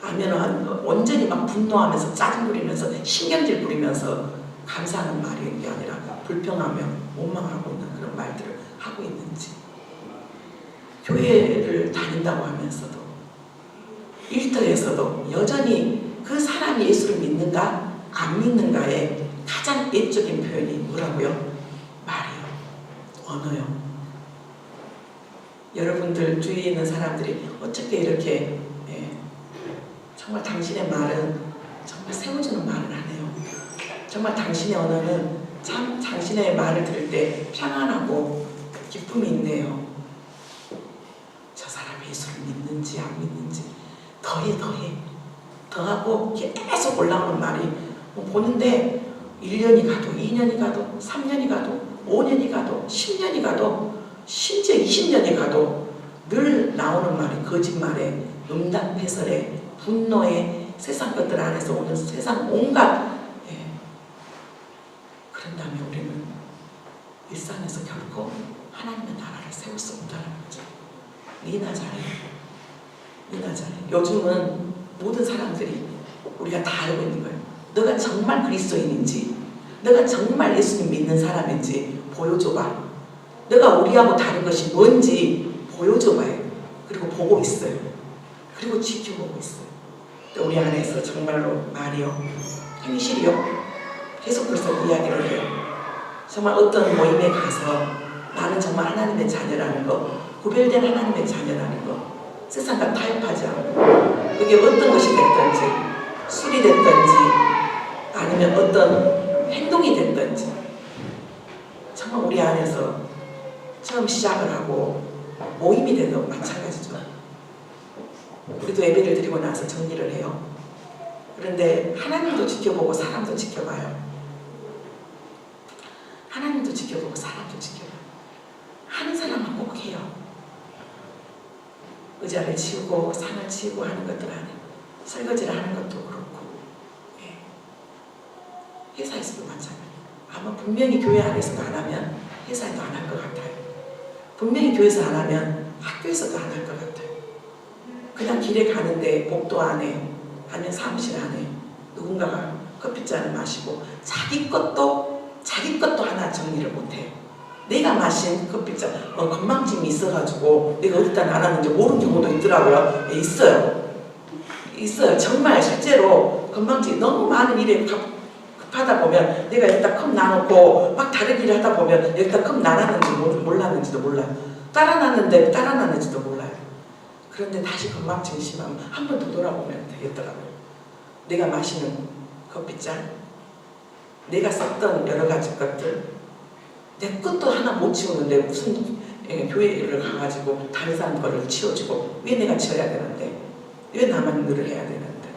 아니면 온전히 막 분노하면서 짜증 부리면서 신경질 부리면서 감사하는 말이 있는 게 아니라 불평하며 원망하고 있는 그런 말들을 하고 있는지 교회를 다닌다고 하면서도 일터에서도 여전히 그 사람이 예수를 믿는가 안 믿는가의 가장 옛적인 표현이 뭐라고요? 말이요. 언어요. 여러분들 주위에 있는 사람들이 어떻게 이렇게 정말 당신의 말은 정말 세워주는 말을 하네요. 정말 당신의 언어는 참 당신의 말을 들을 때 평안하고 기쁨이 있네요. 저 사람이 예수를 믿는지 안 믿는지 더하고 계속 올라오는 말이 보는데 1년이 가도 2년이 가도 3년이 가도 5년이 가도 10년이 가도 심지어 20년이 가도 늘 나오는 말이 거짓말에 음담패설에 분노에 세상 것들 안에서 오는 세상 온갖 그런다면 우리는 일상에서 결코 하나님의 나라를 세울 수 없다는 거죠. 니나 잘해. 요즘은 모든 사람들이 우리가 다 알고 있는 거예요. 너가 정말 그리스도인인지 너가 정말 예수님 믿는 사람인지 보여줘봐. 너가 우리하고 다른 것이 뭔지 보여줘봐요. 그리고 보고 있어요. 그리고 지켜보고 있어요. 또 우리 안에서 정말로 말이요 행실이요 계속 그래서 이야기를 해요. 정말 어떤 모임에 가서 나는 정말 하나님의 자녀라는 거 구별된 하나님의 자녀라는 거 세상과 타협하지 않고 그게 어떤 것이 됐든지 술이 됐든지 아니면 어떤 행동이 됐든지 정말 우리 안에서 처음 시작을 하고 모임이 되도 마찬가지죠. 우리도 예배를 드리고 나서 정리를 해요. 그런데 하나님도 지켜보고 사람도 지켜봐요. 하나님도 지켜보고 사람도 지켜봐요. 하는 사람은 꼭 해요. 의자를 치우고 상을 치우고 하는 것들 안에 설거지를 하는 것도 그렇고 회사에서도 마찬가지예요. 아마 분명히 교회 안에서도 안 하면 회사에도 안 할 것 같아요. 분명히 교회에서 안 하면 학교에서도 안 할 것 같아요. 그냥 길에 가는데 복도 안에 아니면 사무실 안에 누군가가 커피잔을 마시고 자기 것도 하나 정리를 못해요. 내가 마신 커피잔 건망증이 있어가지고 내가 어디다 놔놨는지 모르는 경우도 있더라고요. 있어요. 정말 실제로 건망증이 너무 많은 일에 급하다 보면 내가 여기다 컵 놔놓고 막 다른 일을 하다 보면 여기다 컵 놔놨는지 몰랐는지도 몰라요. 따라놨는지도 몰라요. 그런데 다시 건망증이 심하면 한 번 더 돌아보면 되겠더라고요. 내가 마시는 커피잔, 내가 썼던 여러 가지 것들, 내 것도 하나 못 치우는데 무슨 교회를 가가지고 다른 사람 거를 치워주고 왜 내가 치워야 되는데 왜 나만 일을 해야 되는데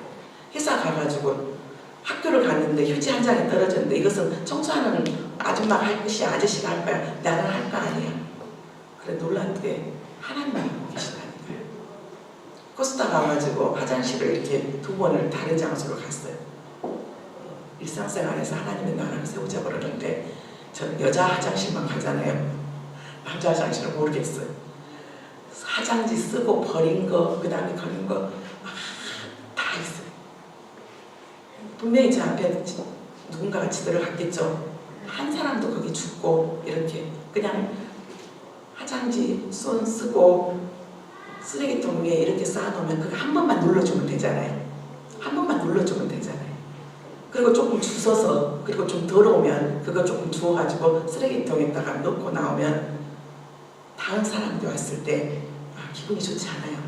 회사 가가지고 학교를 갔는데 휴지 한 장이 떨어졌는데 이것은 청소하는 아줌마가 할 것이야 아저씨가 할 거야 나는 할 거 아니야. 그래 놀랐는데 하나님이 하고 계시다니까요. 코스타 가가지고 화장실을 이렇게 2번을 다른 장소로 갔어요. 일상생활에서 하나님의 나라를 세우자 그러는데 저는 여자 화장실만 가잖아요. 남자 화장실은 모르겠어요. 화장지 쓰고 버린 거, 그 다음에 걸린 거 다 있어요. 분명히 제 앞에 누군가가 지도를 갔겠죠. 한 사람도 거기 죽고 이렇게 그냥 화장지 손 쓰고 쓰레기통 위에 이렇게 쌓아놓으면 그거 한 번만 눌러주면 되잖아요. 한 번만 눌러주면 되잖아요. 그리고 조금 주워서 그리고 좀 더러우면 그거 조금 주워가지고 쓰레기통에다가 넣고 나오면 다른 사람들이 왔을 때 기분이 좋지 않아요.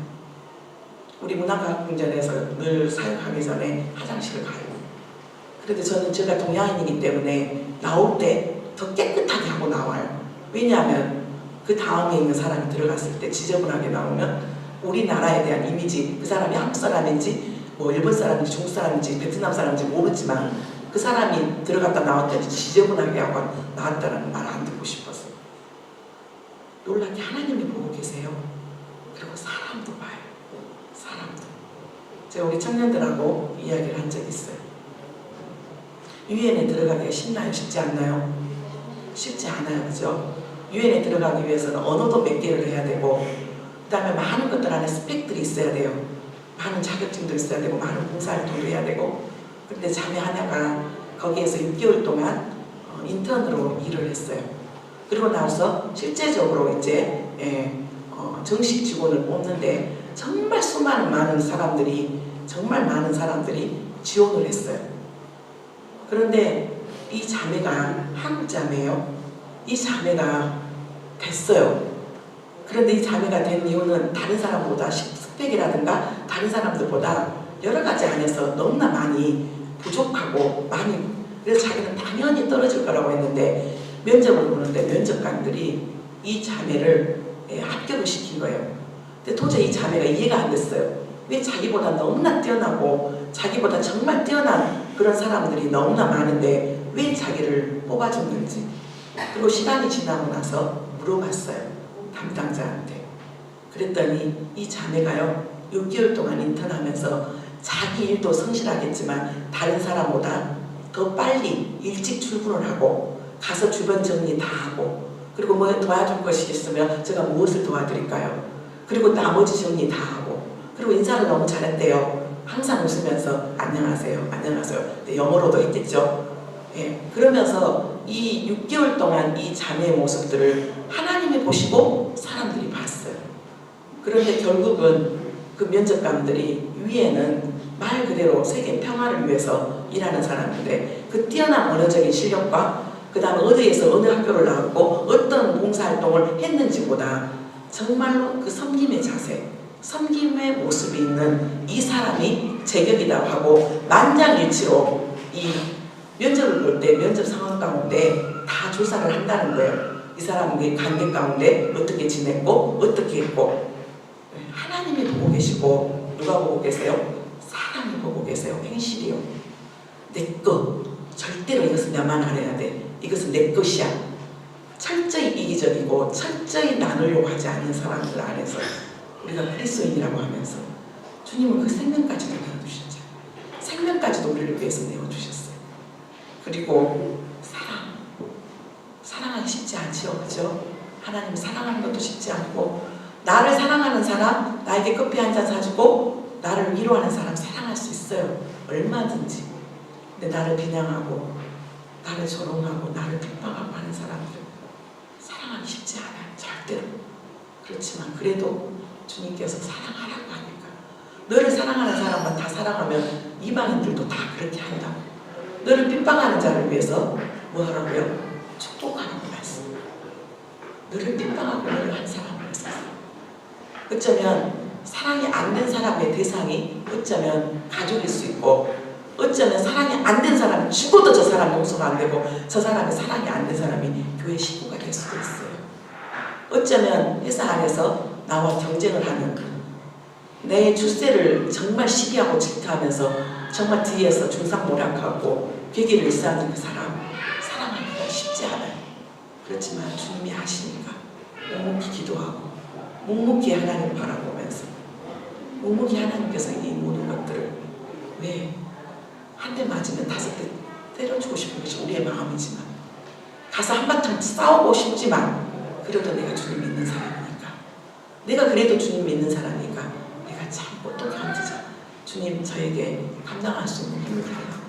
우리 문화과학궁전에서 늘 사역하기 전에 화장실을 가요. 그런데 저는 제가 동양인이기 때문에 나올 때 더 깨끗하게 하고 나와요. 왜냐하면 그 다음에 있는 사람이 들어갔을 때 지저분하게 나오면 우리나라에 대한 이미지, 그 사람이 한국 사람인지 뭐 일본 사람인지 중국 사람인지 베트남 사람인지 모르지만 그 사람이 들어갔다 나왔다 지저분하게 하고 나왔다는 말 안 듣고 싶어서. 놀랍게 하나님이 보고 계세요. 그리고 사람도 봐요. 사람도. 제가 우리 청년들하고 이야기를 한 적이 있어요. 유엔에 들어가기가 쉽나요? 쉽지 않나요? 쉽지 않아요. 그죠? 유엔에 들어가기 위해서는 언어도 몇 개를 해야 되고 그 다음에 많은 것들 안에 스펙들이 있어야 돼요. 많은 자격증도 있어야 되고 많은 봉사활동도 해야 되고. 그런데 자매 하나가 거기에서 6개월 동안 인턴으로 일을 했어요. 그리고 나서 실제적으로 이제 정식 직원을 뽑는데 정말 수많은 많은 사람들이 지원을 했어요. 그런데 이 자매가 한국 자매예요. 이 자매가 됐어요. 그런데 이 자매가 된 이유는 다른 사람보다 스펙이라든가 다른 사람들보다 여러 가지 안에서 너무나 많이 부족하고 그래서 자기는 당연히 떨어질 거라고 했는데 면접을 보는데 면접관들이 이 자매를 합격을 시킨 거예요. 근데 도저히 이 자매가 이해가 안 됐어요. 왜 자기보다 너무나 뛰어나고 자기보다 정말 뛰어난 그런 사람들이 너무나 많은데 왜 자기를 뽑아줬는지. 그리고 시간이 지나고 나서 물어봤어요. 담당자한테. 그랬더니 이 자매가요 6개월 동안 인턴하면서 자기 일도 성실하겠지만 다른 사람보다 더 빨리 일찍 출근을 하고 가서 주변 정리 다 하고 그리고 뭐 도와줄 것이 있으면 제가 무엇을 도와드릴까요? 그리고 나머지 정리 다 하고 그리고 인사를 너무 잘했대요. 항상 웃으면서 안녕하세요 안녕하세요. 영어로도 했겠죠. 그러면서 이 6개월 동안 이 자매의 모습들을 하나님이 보시고 사람들이 봤어요. 그런데 결국은 그 면접관들이 위에는 말 그대로 세계 평화를 위해서 일하는 사람인데 그 뛰어난 언어적인 실력과 그 다음에 어디에서 어느 학교를 나왔고 어떤 봉사활동을 했는지보다 정말로 그 섬김의 자세, 섬김의 모습이 있는 이 사람이 제격이라고 하고 만장일치로 이 면접을 볼 때 면접 상황 가운데 다 조사를 한다는 거예요. 이 사람의 관계 가운데 어떻게 지냈고 어떻게 했고. 하나님이 보고 계시고 누가 보고 계세요? 사람이 보고 계세요. 행실이요. 내 거. 절대로 이것은 나만 알아야 돼. 이것은 내 것이야. 철저히 이기적이고 철저히 나누려고 하지 않는 사람들 안에서 우리가 그리스도인이라고 하면서 주님은 그 생명까지도 내어주셨죠. 생명까지도 우리를 위해서 내어주셨어요. 그리고 사랑하기 쉽지 않죠. 그죠? 하나님 사랑하는 것도 쉽지 않고 나를 사랑하는 사람, 나에게 커피 한 잔 사주고 나를 위로하는 사람 사랑할 수 있어요. 얼마든지. 근데 나를 비난하고 나를 조롱하고 나를 핍박하고 하는 사람들 사랑하기 쉽지 않아요. 절대로. 그렇지만 그래도 주님께서 사랑하라고 하니까 너를 사랑하는 사람만 다 사랑하면 이방인들도 다 그렇게 한다. 너를 핍박하는 자를 위해서 뭐 하라고요? 축복하라고 말씀. 너를 핍박하고 너를 한 사람을 위해서. 어쩌면 사랑이 안 된 사람의 대상이 어쩌면 가족일 수 있고 어쩌면 사랑이 안 된 사람이 죽어도 저 사람 용서가 안 되고 저 사람이 사랑이 안 된 사람이 교회 식구가 될 수도 있어요. 어쩌면 회사 안에서 나와 경쟁을 하는 내 출세를 정말 시기하고 질투하면서 정말 뒤에서 중상모략하고 괴기를 일삼는 그 사람 사랑하기가 쉽지 않아요. 그렇지만 주님이 하시니까 묵묵히 기도하고 묵묵히 하나님 바라보면서 묵묵히 하나님께서 이 모든 것들을 왜 한 대 맞으면 5대 때려주고 싶은 것이 우리의 마음이지만 가서 한바탕 싸우고 싶지만 그래도 내가 주님 믿는 사람이니까 내가 그래도 주님 믿는 사람이니까 내가 참고 또 견디자. 주님 저에게 감당할 수 있는 힘을 달라고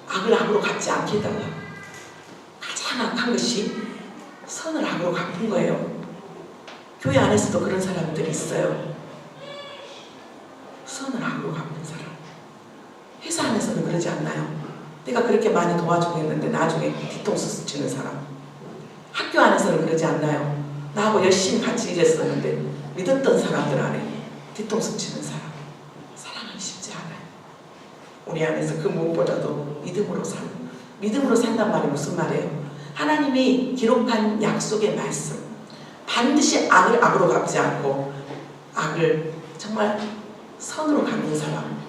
악을 악으로 갚지 않게 해달라고. 가장 악한 것이 선을 악으로 갚은 거예요. 교회 안에서도 그런 사람들이 있어요. 선을 악으로 갚은 사람. 회사 안에서는 그러지 않나요? 내가 그렇게 많이 도와주고 했는데 나중에 뒤통수 치는 사람. 학교 안에서는 그러지 않나요? 나하고 열심히 같이 일했었는데 믿었던 사람들 안에 뒤통수 치는 사람. 사랑하기 쉽지 않아요. 우리 안에서 그 무엇보다도 믿음으로 산단 말이 무슨 말이에요? 하나님이 기록한 약속의 말씀, 반드시 악을 악으로 갚지 않고 악을 정말 선으로 갚는 사람,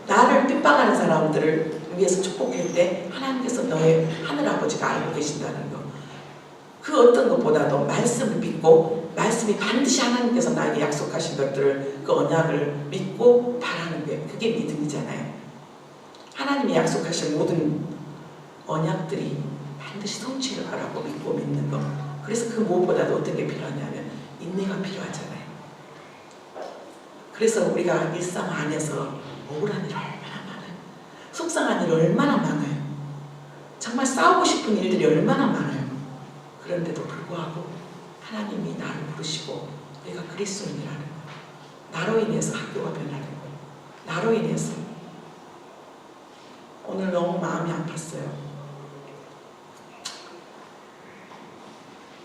나를 핍박하는 사람들을 위해서 축복할 때 하나님께서 너의 하늘아버지가 알고 계신다는 거, 그 어떤 것보다도 말씀을 믿고 말씀이 반드시 하나님께서 나에게 약속하신 것들을, 그 언약을 믿고 바라는 게, 그게 믿음이잖아요. 하나님이 약속하신 모든 언약들이 반드시 성취를 하라고 믿고 믿는 거. 그래서 그 무엇보다도 어떤 게 필요하냐면 인내가 필요하잖아요. 그래서 우리가 일상 안에서 억울한 일 얼마나 많아요. 속상한 일 얼마나 많아요. 정말 싸우고 싶은 일들이 얼마나 많아요. 그런데도 불구하고 하나님이 나를 부르시고 내가 그리스도인이라는 거, 나로 인해서 학교가 변하는 거, 나로 인해서. 오늘 너무 마음이 아팠어요.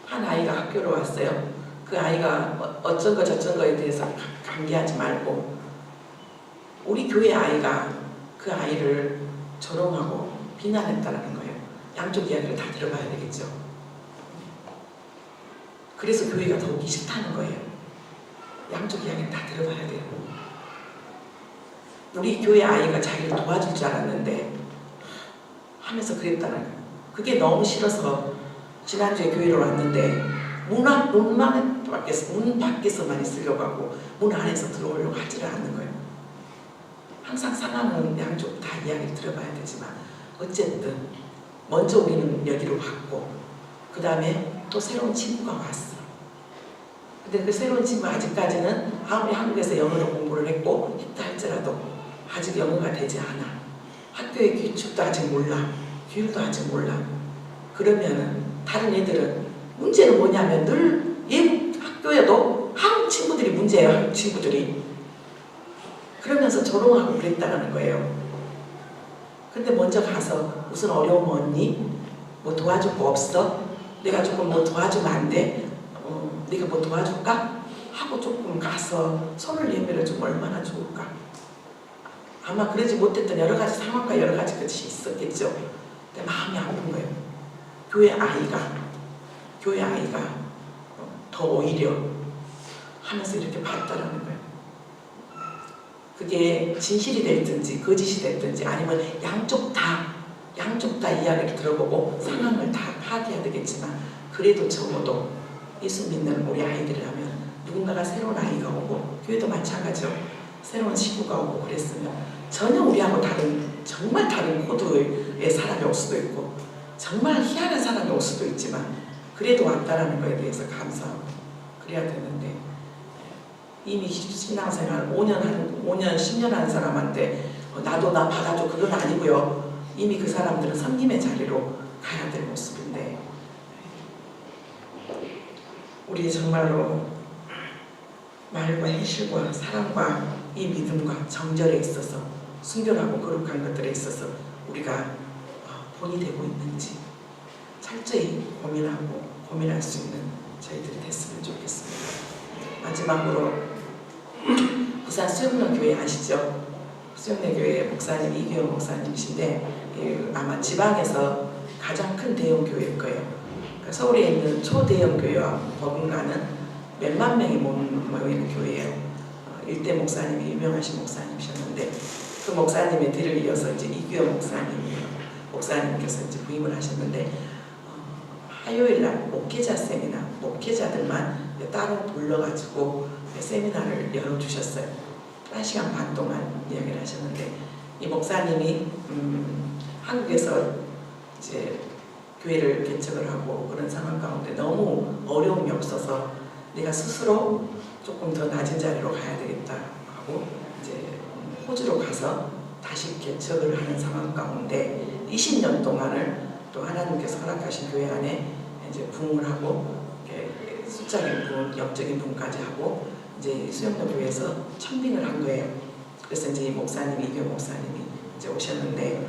한 아이가 학교로 왔어요. 그 아이가 어쩐 거 저쩐 거에 대해서 감기하지 말고, 우리 교회 아이가 그 아이를 조롱하고 비난했다는 거예요. 양쪽 이야기를 다 들어봐야 되겠죠. 그래서 교회가 더 오기 싫다는 거예요. 양쪽 이야기를 다 들어봐야 돼요. 우리 교회 아이가 자기를 도와줄 줄 알았는데 하면서 그랬다는 거예요. 그게 너무 싫어서 지난주에 교회로 왔는데 문 밖에서만 있으려고 하고 문 안에서 들어오려고 하지를 않는 거예요. 항상 상황은 양쪽 다 이야기를 들어봐야 되지만 어쨌든 먼저 우리는 여기로 왔고, 그 다음에 또 새로운 친구가 왔어. 근데 그 새로운 친구 아직까지는 아무리 한국에서 영어로 공부를 했고 했다 할지라도 아직 영어가 되지 않아. 학교의 규칙도 아직 몰라. 규율도 아직 몰라. 그러면은 다른 애들은, 문제는 뭐냐면 늘 학교에도 한국 친구들이 문제예요. 한국 친구들이. 그러면서 조롱하고 그랬다는 거예요. 근데 먼저 가서 무슨 어려움 없니? 뭐 도와줄 거 없어? 내가 조금 뭐 도와주면 안 돼? 네가 뭐 도와줄까? 하고 조금 가서 손을 내밀어주면 얼마나 좋을까? 아마 그러지 못했던 여러 가지 상황과 여러 가지 것이 있었겠죠. 근데 마음이 아픈 거예요. 교회 아이가 더 오히려 하면서 이렇게 봤다라는 거예요. 그게 진실이 됐든지 거짓이 됐든지, 아니면 양쪽 다 이야기를 들어보고 상황을 다 파악해야 되겠지만, 그래도 적어도 예수 믿는 우리 아이들이라면 누군가가 새로운 아이가 오고, 교회도 마찬가지죠. 새로운 친구가 오고 그랬으면 전혀 우리하고 정말 다른 코드의 사람이 올 수도 있고 정말 희한한 사람이 올 수도 있지만, 그래도 왔다라는 거에 대해서 감사하고 그래야 되는데, 이미 신앙생활 5년 10년 하는 사람한테 나도 나 받아줘, 그건 아니고요. 이미 그 사람들은 섬김의 자리로 가야 될 모습인데, 우리 정말로 말과 행실과 사랑과 이 믿음과 정절에 있어서, 순결하고 거룩한 것들에 있어서 우리가 본이 되고 있는지 철저히 고민할 수 있는 저희들이 됐으면 좋겠습니다. 마지막으로 부산 수영로 교회 아시죠? 수영로 교회 목사님 이규영 목사님이신데, 아마 지방에서 가장 큰 대형 교회일 거예요. 그러니까 서울에 있는 초대형 교회와 버금가는 몇만 명이 모이는 교회예요. 일대 목사님이 유명하신 목사님이셨는데, 그 목사님의 뒤를 이어서 이제 이규영 목사님께서 이제 부임을 하셨는데, 화요일날 목회자 세미나, 목회자들만 따로 불러가지고 세미나를 열어주셨어요. 1시간 반 동안 이야기를 하셨는데, 이 목사님이 한국에서 이제 교회를 개척을 하고 그런 상황 가운데 너무 어려움이 없어서 내가 스스로 조금 더 낮은 자리로 가야 되겠다 하고 이제 호주로 가서 다시 개척을 하는 상황 가운데 20년 동안을 또 하나님께서 허락하신 교회 안에 이제 부흥을 하고 숫자적인 부흥, 영적인 부흥까지 하고 이제 수영로 교회에서 청빙을 한 거예요. 그래서 이제 이 목사님이, 이규영 목사님이 이제 오셨는데,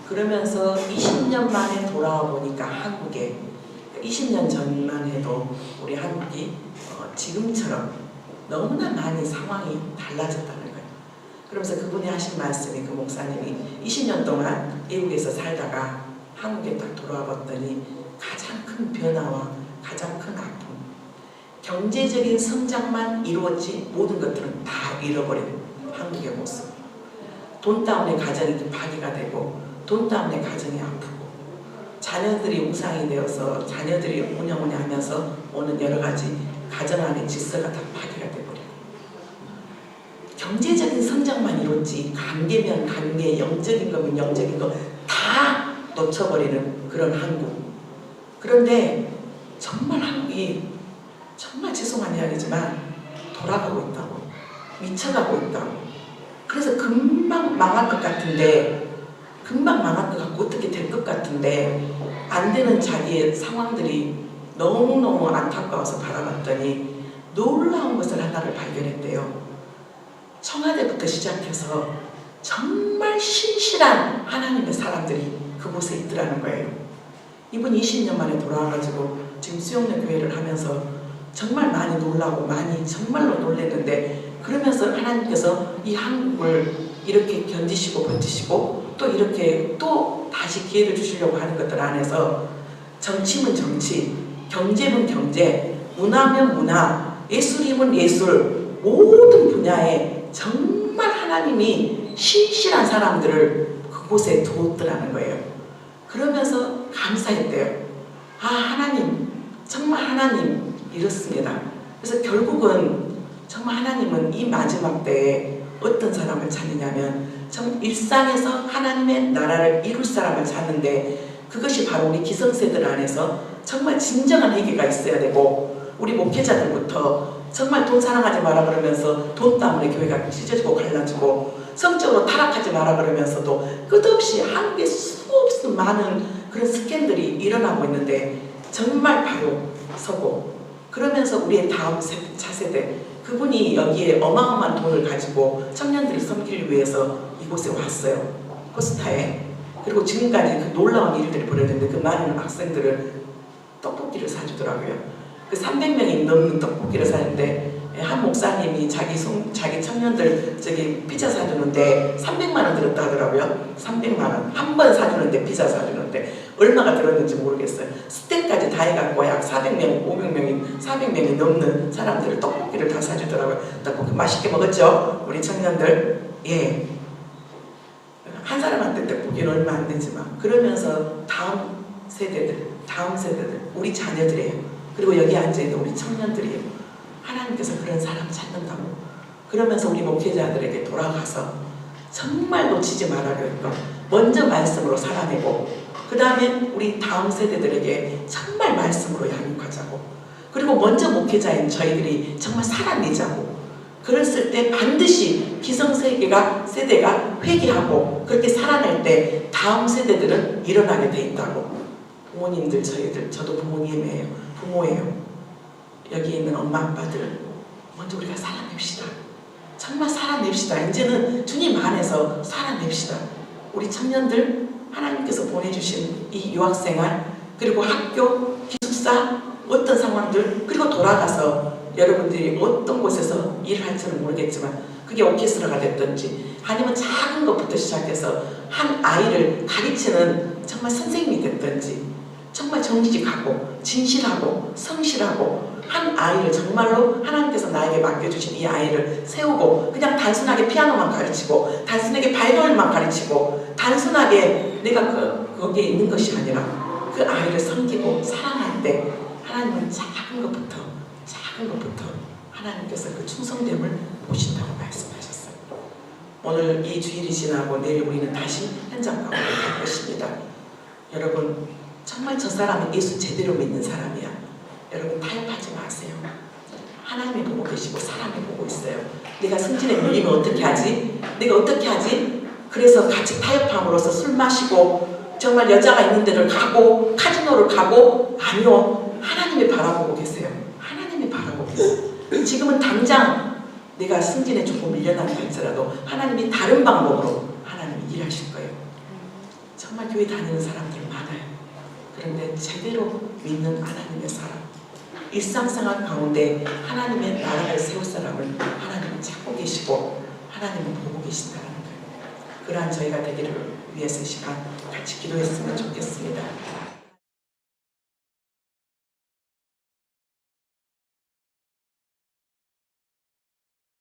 그러면서 20년 만에 돌아와 보니까 한국에 20년 전만 해도 우리 한국이 지금처럼 너무나 많이 상황이 달라졌다는 거예요. 그러면서 그분이 하신 말씀이, 그 목사님이 20년 동안 미국에서 살다가 한국에 딱 돌아와 봤더니 가장 큰 변화와 가장 큰 아픔, 경제적인 성장만 이루었지 모든 것들은 다 잃어버린 한국의 모습. 돈 때문에 가정이 파괴가 되고, 돈 때문에 가정이 아프고, 자녀들이 우상이 되어서 자녀들이 오냐오냐 하면서 오는 여러 가지 가정 안의 질서가 다 파괴가 되버리고, 경제적인 성장만 이뤘지 관계면 관계, 영적인 거면 영적인 거 다 놓쳐버리는 그런 한국. 그런데 정말 한국이, 정말 죄송한 이야기지만 돌아가고 있다고, 미쳐가고 있다고. 그래서 금방 망할 것 같은데, 금방 망할 것 같고 어떻게 될 것 같은데 안 되는 자기의 상황들이 너무너무 안타까워서 바라봤더니 놀라운 것을 하나를 발견했대요. 청와대부터 시작해서 정말 신실한 하나님의 사람들이 그곳에 있더라는 거예요. 이분 20년 만에 돌아와가지고 지금 수영련 교회를 하면서 정말 많이 놀라고 많이 정말로 놀랬는데, 그러면서 하나님께서 이 한국을 이렇게 견디시고 버티시고 또 이렇게 또 다시 기회를 주시려고 하는 것들 안에서 정치면 정치, 경제면 경제, 문화면 문화, 예술이면 예술, 모든 분야에 정말 하나님이 신실한 사람들을 그곳에 두었더라는 거예요. 그러면서 감사했대요. 아, 하나님, 정말 하나님 이렇습니다. 그래서 결국은 정말 하나님은 이 마지막 때에 어떤 사람을 찾느냐면 정 일상에서 하나님의 나라를 이룰 사람을 찾는데, 그것이 바로 우리 기성세들 안에서 정말 진정한 회개가 있어야 되고, 우리 목회자들부터 정말 돈 사랑하지 마라 그러면서 돈 때문에 교회가 찢어지고 갈라지고, 성적으로 타락하지 마라 그러면서도 끝없이 한국에 수없이 많은 그런 스캔들이 일어나고 있는데 정말 바로 서고, 그러면서 우리의 다음 차세대, 그분이 여기에 어마어마한 돈을 가지고 청년들을 섬기기 위해서 이곳에 왔어요. 코스타에. 그리고 지금까지 그 놀라운 일들이 벌어졌는데 그 많은 학생들을 떡볶이를 사주더라고요. 그 300명이 넘는 떡볶이를 사는데 한 목사님이 자기 청년들 피자 사주는데 300만 원 들었다 하더라고요. 300만 원. 한 번 사주는데, 피자 사주는데 얼마가 들었는지 모르겠어요. 스텝까지 다 해갖고 약 400명, 500명이, 400명이 넘는 사람들을 떡볶이를 다 사주더라고요. 떡볶이 맛있게 먹었죠? 우리 청년들. 예. 한 사람한테 떡볶이는 얼마 안 되지만, 그러면서 다음 세대들, 우리 자녀들이에요. 그리고 여기 앉아있는 우리 청년들이에요. 하나님께서 그런 사람 찾는다고. 그러면서 우리 목회자들에게 돌아가서 정말 놓치지 말아야겠고, 먼저 말씀으로 살아내고, 그 다음에 우리 다음 세대들에게 정말 말씀으로 양육하자고, 그리고 먼저 목회자인 저희들이 정말 살아내자고. 그랬을 때 반드시 기성세대가 회개하고 그렇게 살아낼 때 다음 세대들은 일어나게 돼 있다고. 부모님들, 저도 부모예요. 여기 있는 엄마 아빠들 먼저 우리가 살아냅시다. 정말 살아냅시다. 이제는 주님 안에서 살아냅시다. 우리 청년들, 하나님께서 보내주신 이 유학생활, 그리고 학교, 기숙사, 어떤 상황들, 그리고 돌아가서 여러분들이 어떤 곳에서 일을 할지는 모르겠지만 그게 오케스트라가 됐든지 아니면 작은 것부터 시작해서 한 아이를 가르치는 정말 선생님이 됐든지, 정말 정직하고 진실하고 성실하고 한 아이를 정말로 하나님께서 나에게 맡겨주신 이 아이를 세우고, 그냥 단순하게 피아노만 가르치고 단순하게 바이올린만 가르치고 단순하게 내가 거기에 있는 것이 아니라 그 아이를 섬기고 사랑할 때 하나님은 작은 것부터 하나님께서 그 충성됨을 보신다고 말씀하셨어요. 오늘 이 주일이 지나고 내일 우리는 다시 현장 가운데 갈 것입니다. 여러분, 정말 저 사람은 예수 제대로 믿는 사람이야. 여러분, 타협하지 마세요. 하나님이 보고 계시고 사람이 보고 있어요. 내가 승진에 밀리면 어떻게 하지? 내가 어떻게 하지? 그래서 같이 타협함으로써 술 마시고 정말 여자가 있는 데를 가고 카지노를 가고, 아니요. 하나님이 바라보고 계세요. 하나님이 바라보고 계세요. 지금은 당장 내가 승진에 조금 밀려나는 할지라도 하나님이 다른 방법으로 하나님이 일하실 거예요. 정말 교회 다니는 사람들 많아요. 그런데 제대로 믿는 하나님의 사람, 일상생활 가운데 하나님의 나라를 세울 사람을 하나님은 찾고 계시고 하나님은 보고 계신다는 거예요. 그러한 저희가 되기를 위해서 이 시간 같이 기도했으면 좋겠습니다.